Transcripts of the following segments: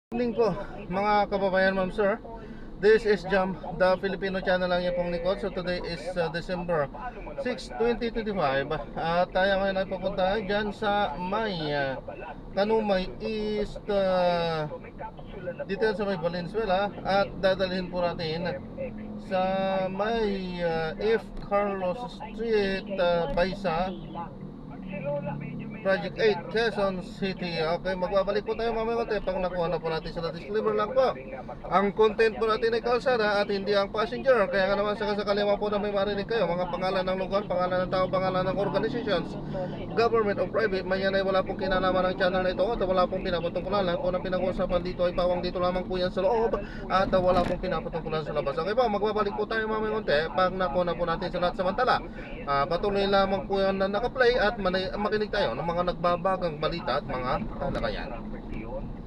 Evening po mga kababayan, ma'am sir. This is Jam, the Filipino channel lang yan pong Nicole. So today is December 6, 2025. At tayo ngayon ay pupunta dyan sa may Tanumay East, dito sa may Valenzuela. At dadalhin po natin sa may F. Carlos Street, Baysa, Project 8, Quezon City. Okay, magbabalik po tayo mamaya konti pag nakuha na po natin sila. Disclaimer lang po, ang content po natin ay kalsada at hindi ang passenger. Kaya nga naman sa kasakali po na may marinig kayo mga pangalan ng lugar, pangalan ng tao, pangalan ng organizations, government o private, man yan ay wala pong kinalaman ng channel na ito at wala pong pinapatungkulan. Lahat po na pinag-uusapan dito ay pawang dito lamang po yan sa loob at wala pong pinapatungkulan sa labas. Okay po, magbabalik po tayo mamaya konti pag nakuha na po natin sila. At samantala, patuloy lamang po yan na nakaplay at makinig tayo ng mga nagbabagang balita at mga talakayan.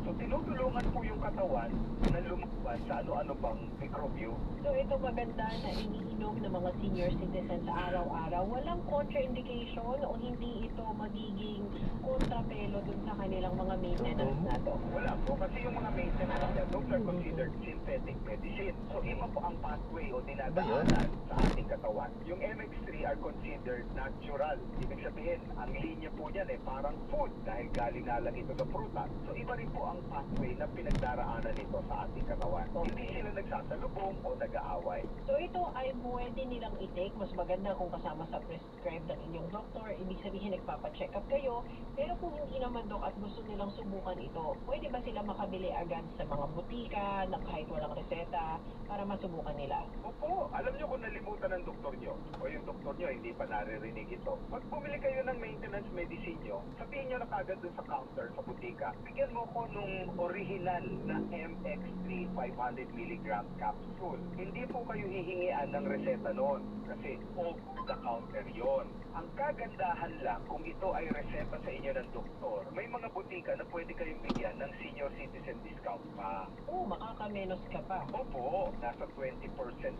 So tinutulungan po yung katawan na lumabas sa ano-ano bang mikrobyo. So ito maganda na iniinom ng mga senior citizens sa araw-araw. Walang contraindication o hindi ito magiging kontrapelo dun sa kanilang mga maintenance na to. Wala po kasi yung mga maintenance na those are considered synthetic medicine. So iba po ang pathway o dinadaanan sa ating katawan. Yung MX3 are considered natural. Ibig sabihin, ang linya po niyan ay parang food dahil galing na lang ito sa prutas. So iba rin po ang pathway na pinagdaraanan nito sa ating katawan. Hindi sila nagsasalubong o nag-aaway. So ito ay pwede nilang i-take. Mas maganda kung kasama sa prescribe ng inyong doktor. Ibig sabihin nagpapacheck up kayo. Pero kung hindi naman dok at gusto nilang subukan ito, pwede ba sila makabili agad sa mga butika na kahit walang reseta para masubukan nila? Opo, alam nyo kung nalimutan ng doktor nyo o yung doktor nyo hindi pa naririnig ito. Pag bumili kayo ng maintenance medicine nyo, sabihin nyo na kagad dun sa counter sa butika, bigyan mo ko nung original na MX3 500 mg capsule. Hindi po kayo hihingian ng reseta noon kasi off the counter yon. Ang kagandahan lang kung ito ay reseta sa inyo ng doktor, may mga butika na pwede kayong bigyan ng senior citizen discount pa. Oo, makakamenos ka pa. Opo, nasa 20%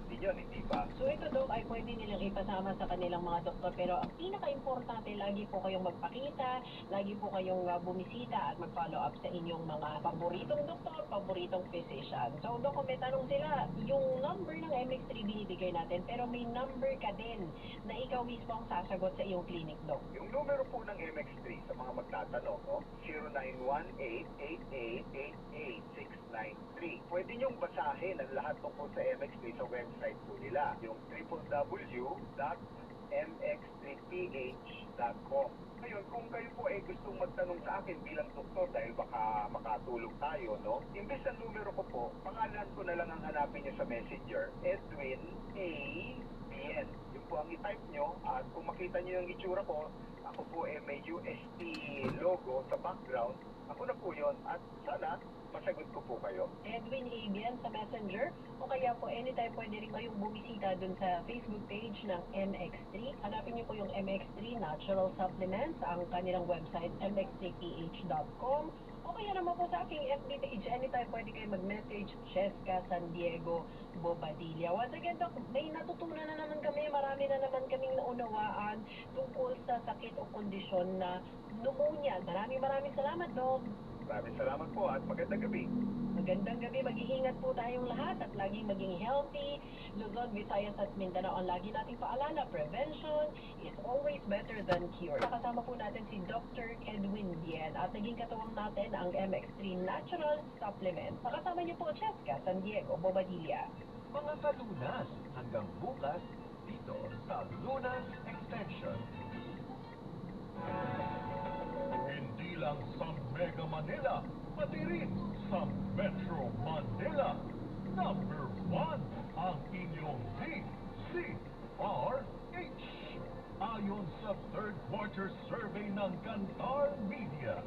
din yun, hindi ba? So ito dok ay pwede nilang ipasama sa kanilang mga doktor, pero ang pinaka-importante, lagi po kayong magpakita, lagi po kayong bumisita at mag-follow up sa inyong mga paboritong doktor, paboritong physician. So dok, kung may tanong sila, yung number ng MX3 binibigay natin, pero may number ka din na ikaw mismo ang sasagot sa iyong clinic dok. Yung numero po ng MX3 sa mga magtatanong, no? 0918-8888-693. Pwede niyong basahin ang lahat tungkol sa MX3 sa website po nila, yung www.mx3ph.com. Ngayon, kung kayo po ay gustong magtanong sa akin bilang doktor dahil baka makatulong tayo, no? Imbes na numero ko po, pangalan ko na lang ang hanapin niyo sa messenger, Edwin A. Bien. Yun po ang i-type nyo at kung makita nyo yung itsura ko, ako po ay may UST logo sa background. Ako na po yun at sana masagot ko po kayo. Edwin Abian sa Messenger o kaya po anytime pwede rin kayong bumisita dun sa Facebook page ng MX3. Hanapin niyo po yung MX3 Natural Supplements, ang kanilang website mx3ph.com o kaya naman po sa aking FB page. Anytime pwede kayo mag-message Cheska San Diego Bobadilla. Once again, Doc, may natutunan na naman kami, marami na naman kaming naunawaan tungkol sa sakit o kondisyon na pneumonia. Maraming salamat, Doc. Maraming salamat po at magandang gabi. Magandang gabi, mag-iingat po tayong lahat at laging maging healthy. Luzon, Visayas at Mindanao, ang lagi nating paalala, prevention is always better than cure. Kasama po natin si Dr. Edwin Bien at naging katuwang natin ang MX3 Natural Supplement. Kasama niyo po Cheska San Diego Bobadilla. Mga kalunas, hanggang bukas dito sa Lunas Extension. Hindi lang sa Mega Manila, pati rin sa Metro Manila. Number 1 ang inyong DCRH. Ayon sa third quarter survey ng Kantar Media.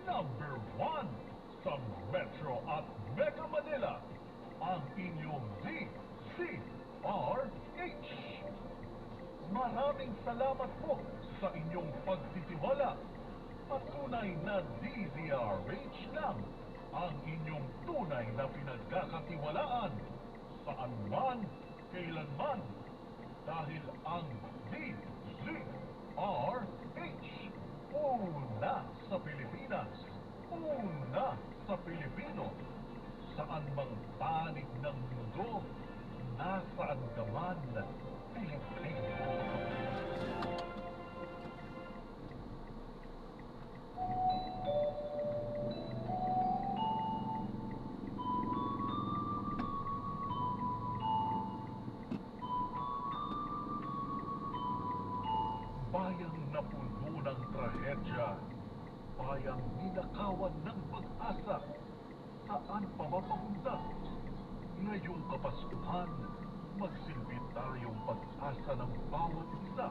Number 1 sa Metro at Mega Manila ang inyong DCRH. Maraming salamat po sa inyong pagtitiwala. Patunay na DZRH lang ang inyong tunay na pinagkakatiwalaan saan man, kailanman. Dahil ang DZRH una sa Pilipinas, una sa Pilipino. saan mang panig ng mundo, nasaan ka man, Pilipino. Bayang napuno ng trahedya, bayang ninakawan ng pag-asa, saan pa mapapunta? Ngayong Kapaskuhan, magsilbi tayong pag-asa ng bawat isa.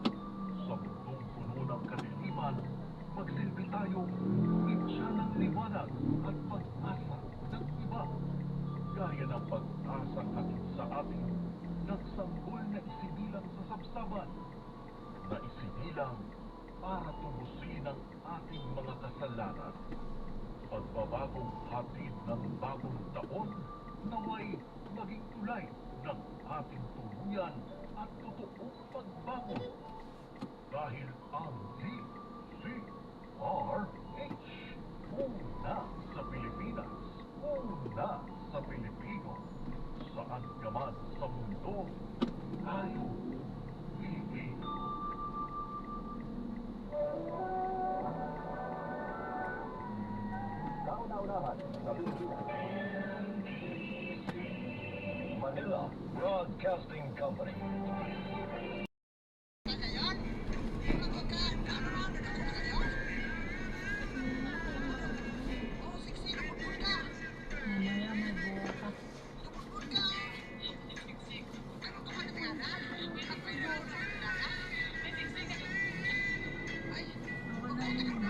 Sa mundong puno ng kadiliman, magsilbi tayong itsa ng liwanag at pag-asa ng iba. Gaya ng pag-asa hatid sa atin, nagsanggol na isinilang sa sabsaban, na isinilang para tubusin ang ating mga kasalanan. Pagbabagong hatid ng bagong taon, naway maging tulay ng ating tuluyan at totoong pagbangon. Dahil ang DZRH, una sa Pilipinas, una sa Pilipino, saan ka man sa mundo, tayo Pilipino. Kauna-unahan sa Pilipinas. Manila Broadcasting Company. Mamaya may bukas. Ako na yung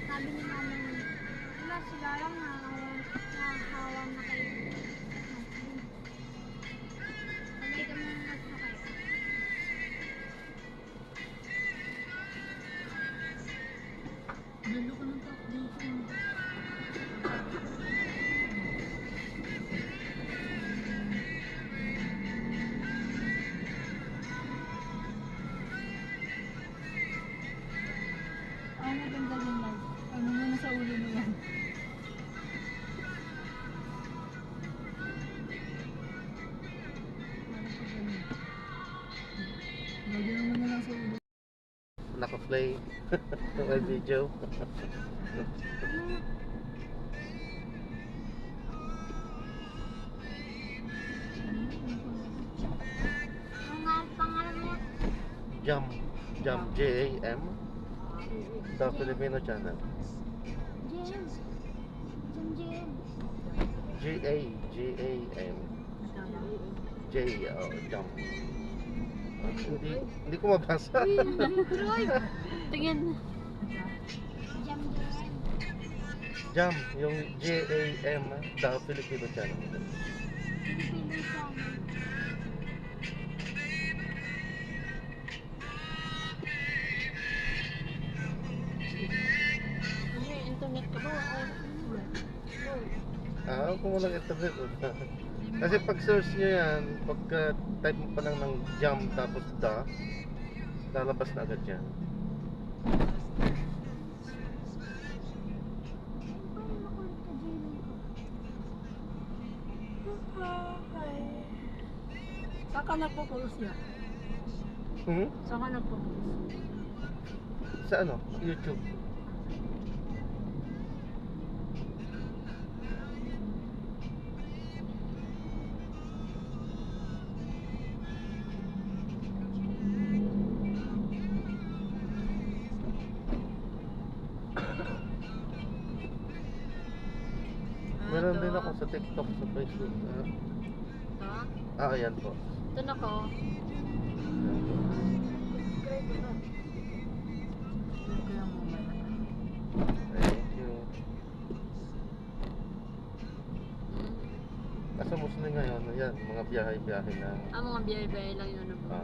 Sabi ni mama mo, wala sila lang nakahawan na kayo. Sabay ka muna nagsakay. Lalo ko ng top dito. Ano ganda din lang? Ano mo na sa ulo mo yan? Ano pa ganun? Lagyan mo na lang sa ulo. Naka-play ng video. Ano nga ang pangalan niya? Jam. Jam. J-A-M. The Filipino Channel. James. Jim. J-A-M. J. Jam. Hindi ko mabasa. Troy. Tingin. Jam. Jam. Yung J-A-M. The Filipino Channel. Filipino channel. May internet ka ba? Kung walang internet. Kasi pag search nyo yan, pagka type mo pa lang ng jam tapos da, lalabas na agad yan. Saan ka nagpo-post niya? Saan ka nagpo-post? Sa ano? YouTube. Meron din ako sa TikTok, sa Facebook. Ayan po. Ito na ko. Thank you. Asa Muslim ngayon, ayan, mga biyahe-biyahe na. Mga biyahe-biyahe lang yun. ah,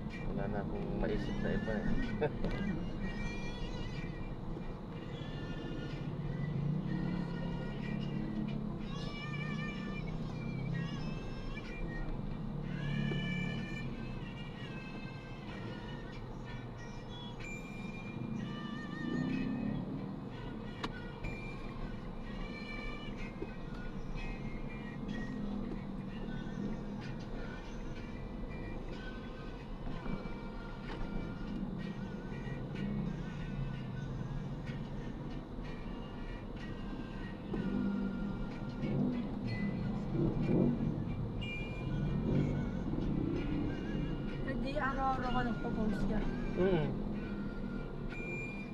Wala na akong maisip na iba eh. Hindi araw-araw ka nagpo-post niya.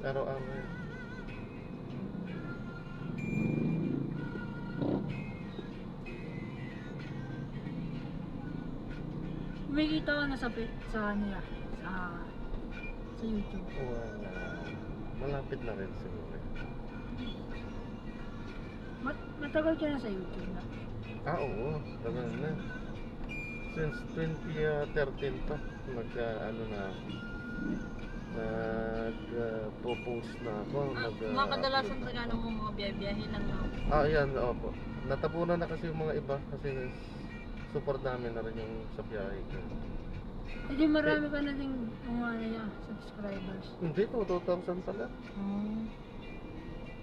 Araw-araw yun. Kumikita ka na sa niya, sa YouTube. Wala. Malapit na rin siguro. Matagal ka na sa YouTube na. Oo, tagal na. Since 2013 pa, nag-propose na ako. Mga kadalasan talaga mo mga biyahe lang no? Ayan, opo. Natapunan na kasi yung mga iba kasi support namin na rin yung sa biyahe ko. Hindi marami ka na ding subscribers. Hindi to, 2,000 pala.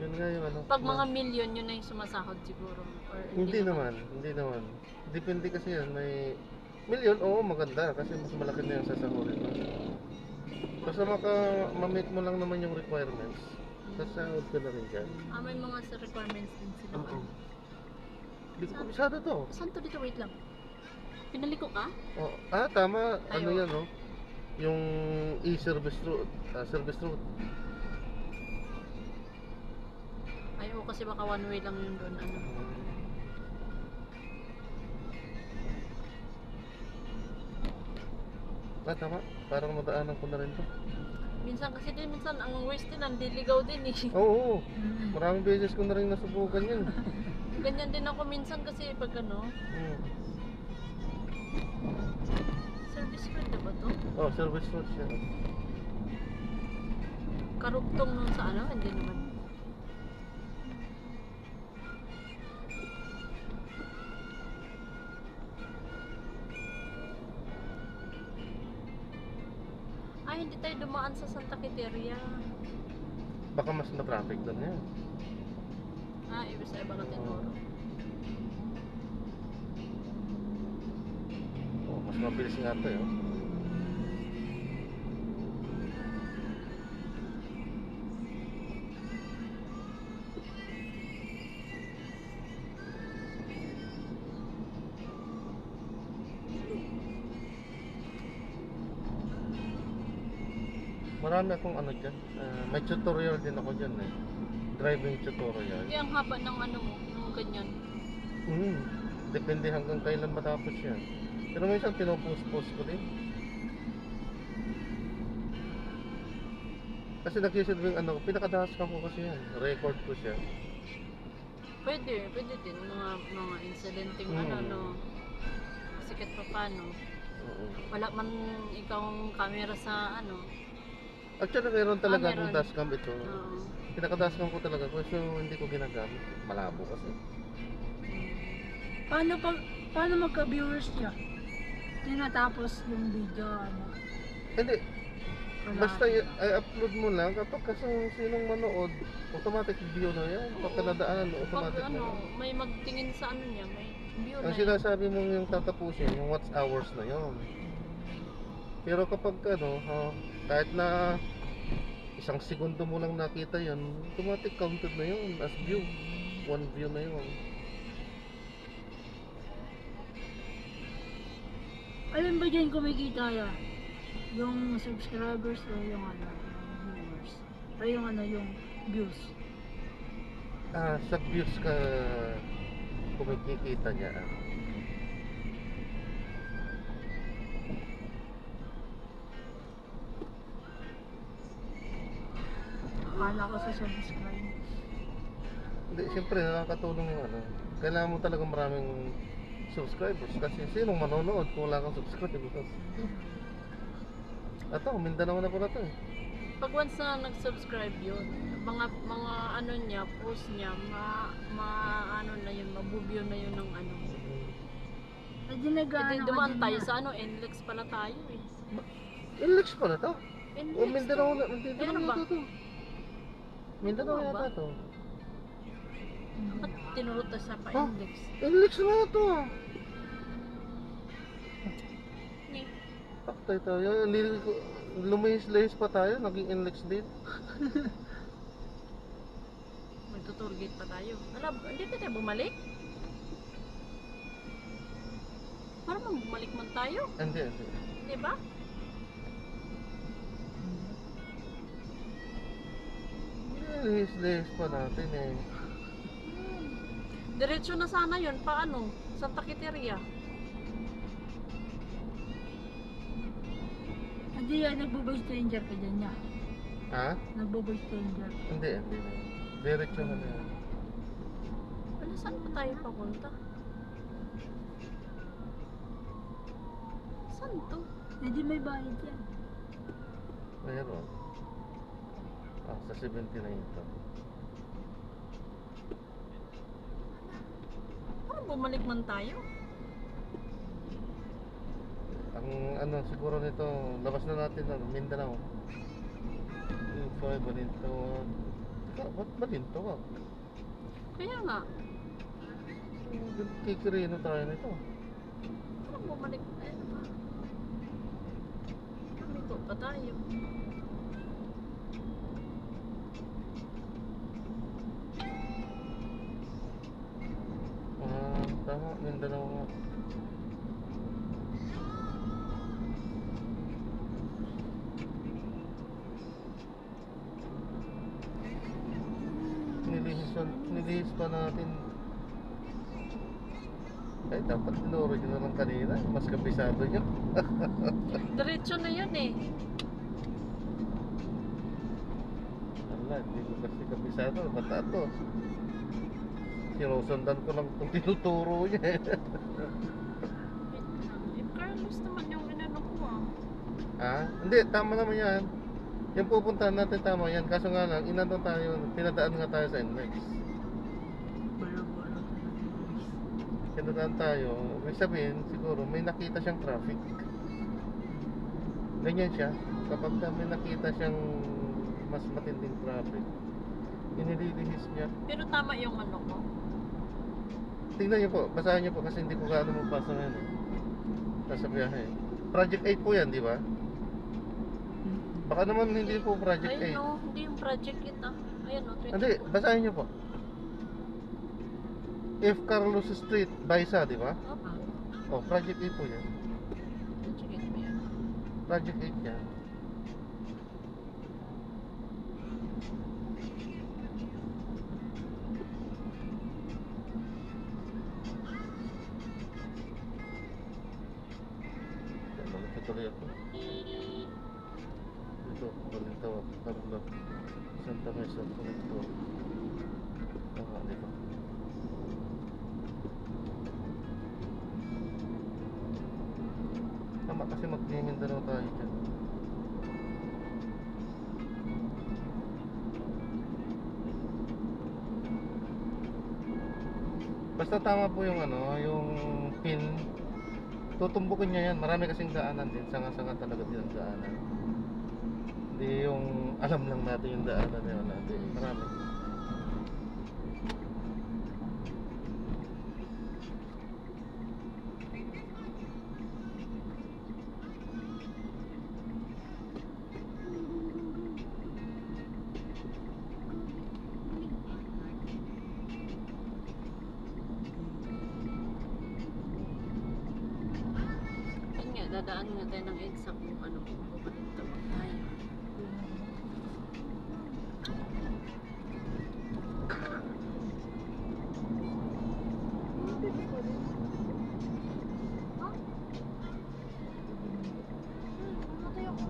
Yun nga yung ano. Pag mga million, yun na yung sumasahod siguro. Or Hindi naman. Depende kasi yan, may million, oo maganda kasi mas malaki na yung sasahurin mo. Basta ma-meet mo lang naman yung requirements, sasahod ka na rin dyan. may mga requirements din sila. Oo. Hindi ko kabisado to. Saan to dito? Wait lang. Pinaliko ka? Oh, tama. Ano Ayo. yan, no? Yung e-service route. Service route. Ayaw kasi baka one way lang yun doon. Ano? Tama. Parang madaanan ko na rin to. Minsan ang worst din, ang diligaw din eh. Oo. Maraming beses ko na rin nasubukan yun. Ganyan din ako minsan kasi pag ano, service road na ba to? Oh, service route siya. Karugtong nun sa ano, hindi naman. Hindi tayo dumaan sa Santa Quiteria. Baka mas na-traffic doon yan. Ibig sabihin baka tinuro. Oh, mas mabilis nga ito yun. Marami akong ano dyan. May tutorial din ako dyan eh. Driving tutorial. Kaya ang haba ng ano mo, yung ganyan. Depende hanggang kailan matapos yan. Pero minsan pinopost-post ko din. Kasi nagsisilbing ano, pinakadaskan ko kasi yan. Record ko siya. Pwede din. Mga incidenting ano. Kasi kahit pa paano. Oo. Wala man ikaw camera sa ano. Actually, meron talaga meron. akong dashcam ito. Oo. Pinakadashcam ko talaga kasi hindi ko ginagamit. Malabo kasi. Paano magka-viewers siya? Tinatapos yung video, ano? Hindi. Wala. Basta i-upload mo lang kapag kasi sinong manood, automatic view na yan. Pagka nadaanan, Pag automatic na ano, yan. may magtingin sa ano niya, may view Ang na. sinasabi mong yung tatapusin, yung watch hours na yon. Pero kapag ano, kahit na isang segundo mo lang nakita yon, automatic counted na yon as view. One view na yon. Alin ba dyan kumikita yan? Yung subscribers o yung ano, yung viewers? O yung ano, yung views? Sa views ka kumikita niya. Akala ko sa subscribe. Hindi, siyempre nakakatulong yung ano. Kailangan mo talaga maraming subscribers kasi sinong manonood kung wala kang subscribers? Ito, Mindanao na pala to eh. Pag once na nag-subscribe yun, mga ano niya, post niya, ano na yun, mabubyo na yun ng ano. Pwede nag-ano Hindi ka dumaan dyan tayo na. sa ano, NLEX pala tayo eh. Inlex pala to. NLEX O Mindanao na, to. Mindanao Ano ba? yata to. Mindanao Ano ba? yata to. Ba't tinurot tayo sa Ah. pa-NLEX? Inlex na to ah. Eh, Paktay tayo. Lumihis-lihis pa tayo, naging Inlex din. magtuturgate pa tayo. Hindi pa tayo bumalik? Parang bumalik man tayo, Hindi, hindi. di ba? Lihis-lihis pa natin eh. Diretso na sana yun, paano? Santa Quiteria. Hindi yan, nagbo-boy stranger ka dyan niya. Ha? Nagbo-boy stranger. Hindi, hindi. Diretso na yan. Wala, saan pa tayo papunta? Saan to? Hindi may bayad yan. Mayroon. Ah, sa 79 ito. Parang bumalik man tayo. Ang ano siguro nito, labas na natin ng Mindanao. Info, Balinto. Ba't Balinto ka? Kaya nga, Kikirino tayo nito. parang bumalik tayo pa. Lumiko pa tayo. Ah, tama, Mindanao nga. Nilihis pa natin. Ay, dapat tinuro nyo na lang kanina. Mas kabisado nyo. Diretso na yun eh. Wala, hindi ko kasi kabisado. Bata to. Sinusundan ko lang kung tinuturo niya eh. Wait lang. Eh, Carlos naman yung inano ko ah. Ha? Hindi, tama naman yan. Yung pupuntahan natin tama yan. Kaso nga lang, inandun tayo, pinadaan nga tayo sa NLEX. Pinadaan tayo, may sabihin, siguro may nakita siyang traffic. Ganyan siya. Kapag may nakita siyang mas matinding traffic, inililihis niya. Pero tama yung ano ko. Tingnan niyo po, basahin niyo po kasi hindi ko gaano mabasa ngayon. Nasa biyahe. Project 8 po yan, di ba? Baka naman hindi po Project 8. Ayun o, hindi yung project kita. Ayun o, 20. Hindi, basahin niyo po. F. Carlos Street, Baisa, di ba? Opo. Oh, Project 8 po yan. Project 8 ba yan? Project 8 yan. Tuloy ako. Dito, Balintawak, Tarlac, Santa Mesa, Connector. Dito. Tama kasi mag-Mindanao tayo dyan. Basta tama po yung ano, yung pin. Tutumbukin niya yan. Marami kasing daanan din. Sanga-sanga talaga din ang daanan. Hindi yung alam lang natin yung daanan yun. Hindi, marami. Yun nga, dadaan nga tayo ng EDSA kung ano, kung bumalik tayo. Mamatay ako.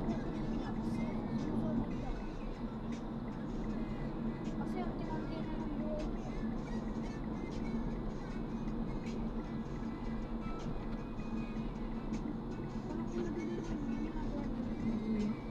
Kasi unti-unti na ng buhay. Parang kung nabili lang yung ginagawa nila.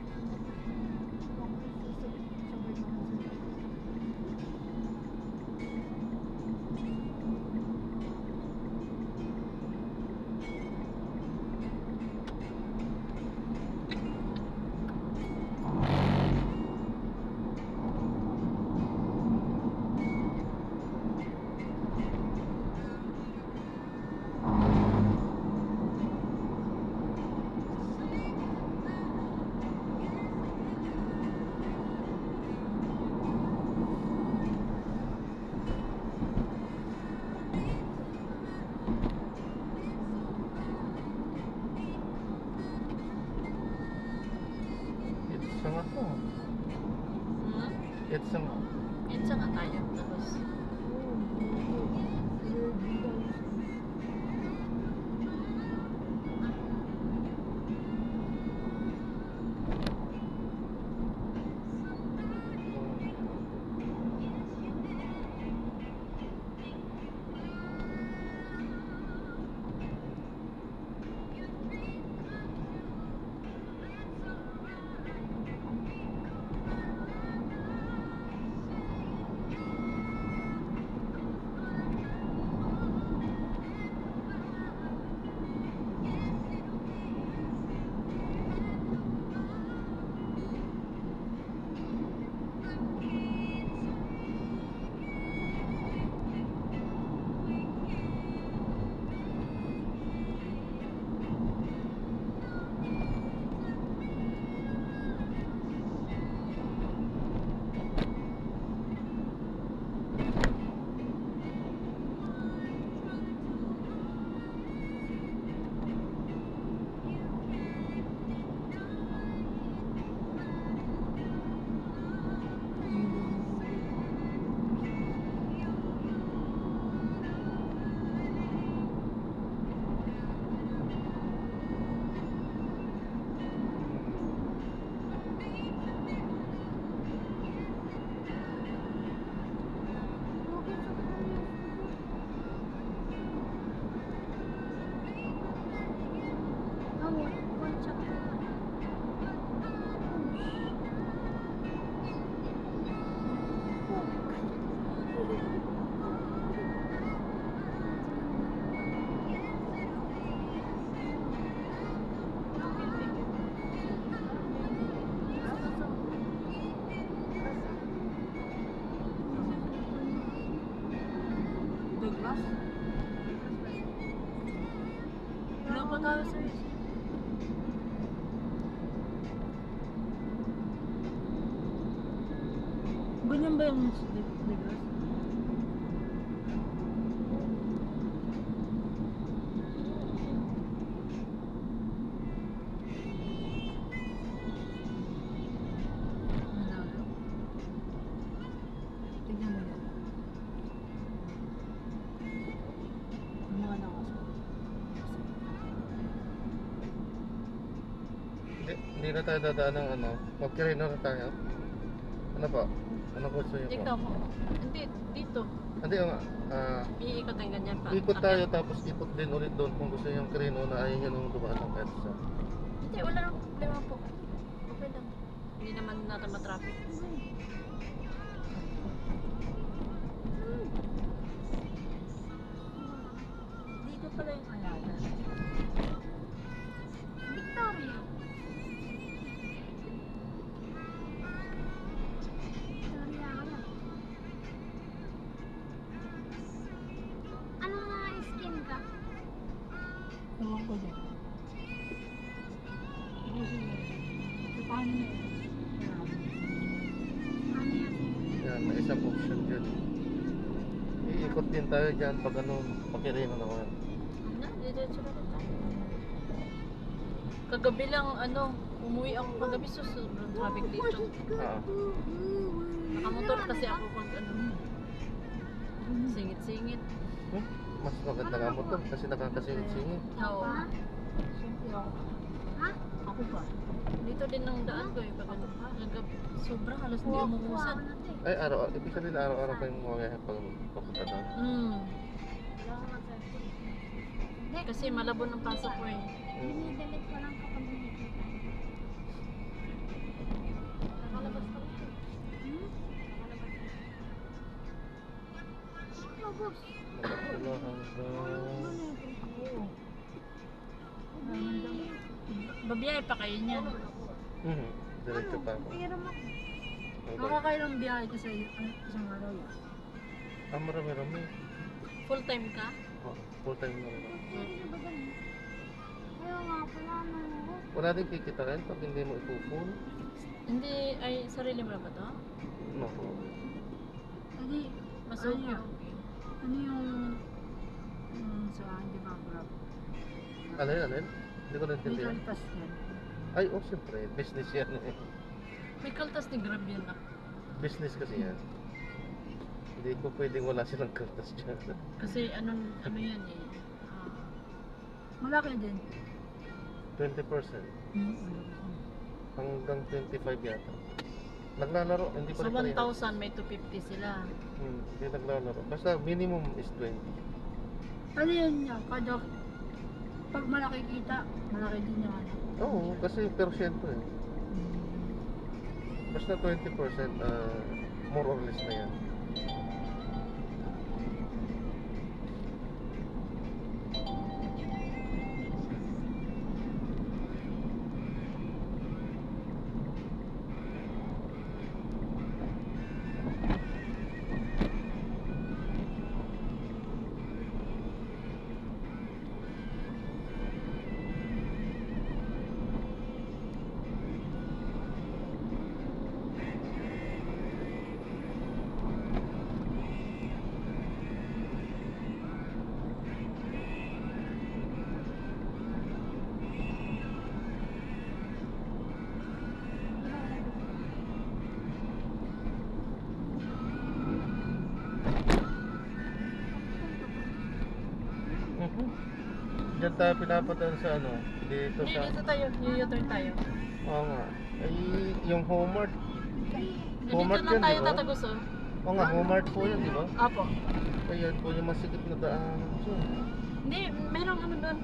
Itsa nga po. Hmm? Itsa nga. Itsa nga tayo. Tapos, Douglas? Wala pa tayo sa ganyan ba yung Douglas? Manalo? Tignan mo yan. Ang mga nakasunod. Hindi na tayo dadaan ng ano. Magkirino na tayo. Ano po? Ano gusto niyo po? ikaw mo. Hindi, dito. Hindi nga. Iikot ang ganyan pa. Ikot tayo tapos ikot din ulit doon kung gusto niyo yung kirino na ayaw niyo nung dumaan ng kahit isa. Hindi, wala nang problema po. Okay lang. Hindi naman natin matraffic. Dito pala yung Ayala. Victoria. Victoria ka lang. Ano nga skin ka? Ewan ko dyan. So, paano na yun? Ano yan? Yan, may isang option dyan. Iikot din tayo dyan pag ano, pakirino naman. Na, dito tayo. Kagabi lang, umuwi ako kagabi so sobrang traffic dito. Nakamotor kasi ako pag singit-singit. Mas maganda nga motor kasi nakakasingit-singit. Oo. Siyempre ako. Ha? Ako ba? Dito din ang daan ko eh. Pag kagabi, sobrang halos hindi umuusad. Kuha ko na to eh. Ay, ibig sabihin araw-araw pa yung mga pag papunta doon. Wala ko mag-cellphone. Hindi, Kasi malabo ng pasok ko eh. dinidelete ko lang kapag nakikita. Nakalabas pa rin. Hmm? Lubos. Wala hanggang... Babiyahe pa kayo niyan. Diretso pa ako. Pero Nakakailang biyahe ka sa isang araw yan? Marami-rami. Full time ka? Oh, full time na rin. Hindi ba ganun? Ayaw nga pala ano. Wala din kikita rin pag hindi mo ipupul. Hindi, ay sarili mo na ba to? No. Hindi, Mas ano okay. yun? Ano yung sa hindi ba grab? Alin? Hindi ko May naintindihan. kalpas yan. Ay, siyempre. Business yan eh. May kaltas ni Grab yun na. Business kasi yan. Hindi ko pwedeng wala silang kaltas dyan. Kasi ano yan eh. Malaki din. 20%. Hanggang 25 yata. Naglalaro, hindi pa Sa rin parehas. 1,000 may 250 sila. Hindi naglalaro. Basta minimum is 20. Ano yun niya? Kada pag malaki kita, malaki din yung ano. Oo, kasi persyento eh. Basta 20%, more or less na yan. Diyan tayo pinapadaan sa ano, dito Hindi, sa... dito tayo. U-turn tayo. Oo nga. Ay, yung Homart. Dito Homart lang yan, tayo di ba? tatagos oh. Oo nga, Homart po yan, di ba? Apo. Ayan po yung masikip na daan. So, Hindi, merong ano doon.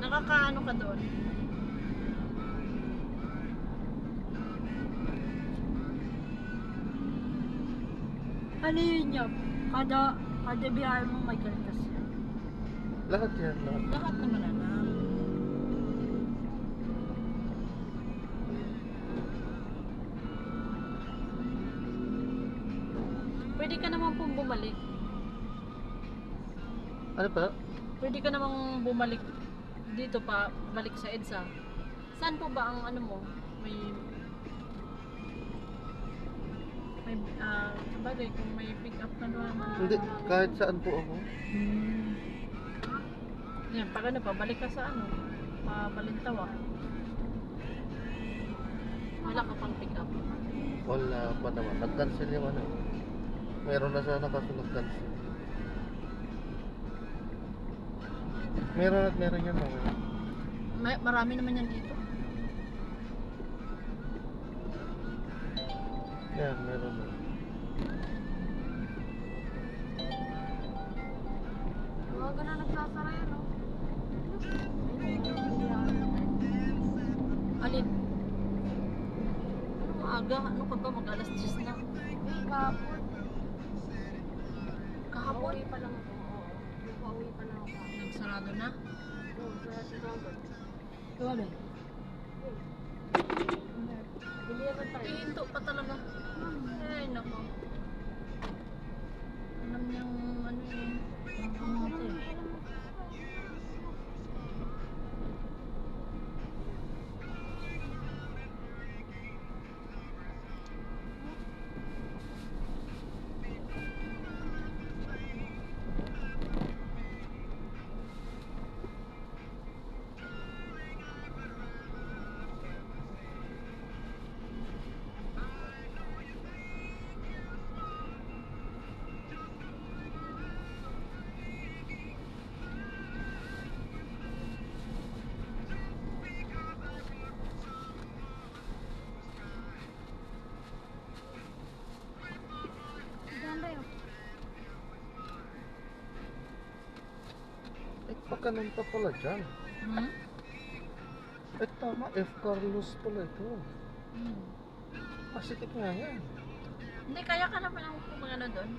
Nakakaano ka doon. Ano yun niya? Kada biyahe mo may kaltas yan. lahat yan, lahat. Lahat naman anak. Pwede ka naman pong bumalik. Ano pa? Pwede ka namang bumalik dito pa, balik sa EDSA. Saan po ba ang ano mo? May bagay kung may pick up ka naman. Hindi, kahit saan po ako. Yan, pag ano pa, balik ka sa ano? Balintawa. Wala ka pang pick up. Wala pa naman. Nag-cancel yung ano. Meron na sana kaso nag-cancel. Meron at meron yan mga. Marami naman yan dito. Yan, meron na. Huwag na nagsasara yan, oh. Alin? Ano maaga? Ano ka ba? Mag-alas 10 na. Kahapon. Kahapon? Pauwi pa lang ako. Oo. Pauwi pa lang ako. Nagsarado na? Oo, sa sigado. Wala. Bili naman tayo. Ihinto pa talaga. Ay, nako. Alam niyang ano yun. Kamote. Ganda yun. Pagkanan pa pala dyan. Hmm? Tama, F. Carlos pala ito. Hmm. Masikip nga yan. Hindi, kaya ka naman ang ano doon.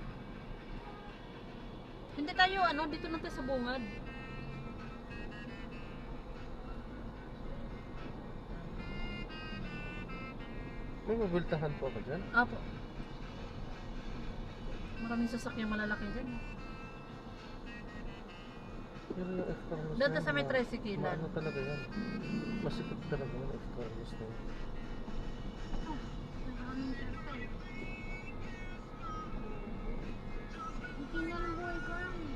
Hindi tayo, ano, dito lang tayo sa bungad. May mabiltahan po ako dyan. Apo. Maraming sasakyan malalaki dyan. Pero yung F. Carlos Doon na tayo sa may yan, tricycle. Ano talaga yan? Masikip talaga yung F. Carlos na yan. Maraming circle. Hindi na lang buhay ko lang eh.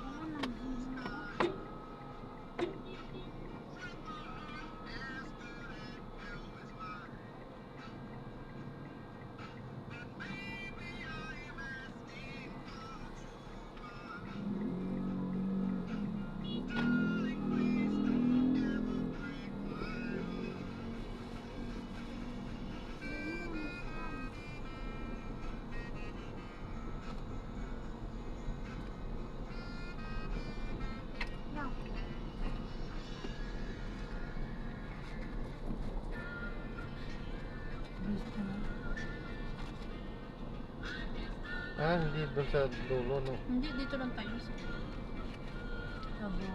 Wala lang, hindi na ako. Hindi doon sa dulo, no? Hindi, dito lang tayo.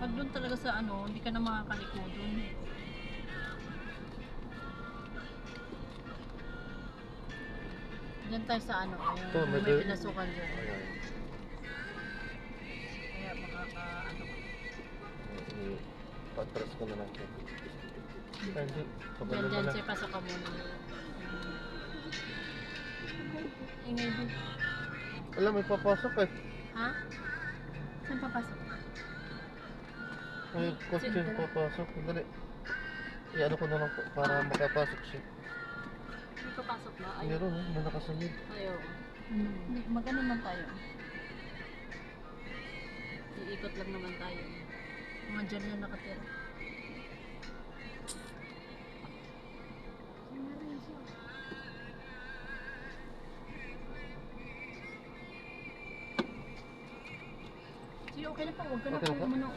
Pag doon talaga sa ano, hindi ka na makakaliko doon. Diyan tayo sa ano, ayun, Ito, may medyo- pinasukan dyan. Ayan. Kaya makaka, ano, Patras ko na lang ito. Hindi. Kabalo dyan, na dyan, lang. siya pasok ka muna. Ingay din. Alam, may papasok eh. Ha? Saan papasok? May kotse papasok. Dali. I-ano ko na lang po para makapasok siya. May papasok ba? Ayaw. Meron, may nakasamid. Ayaw. Hindi, mag-ano man tayo. Iikot lang naman tayo. Mga dyan na nakatira. Sige, okay na pa. Huwag ka na Okay na po pa? umano.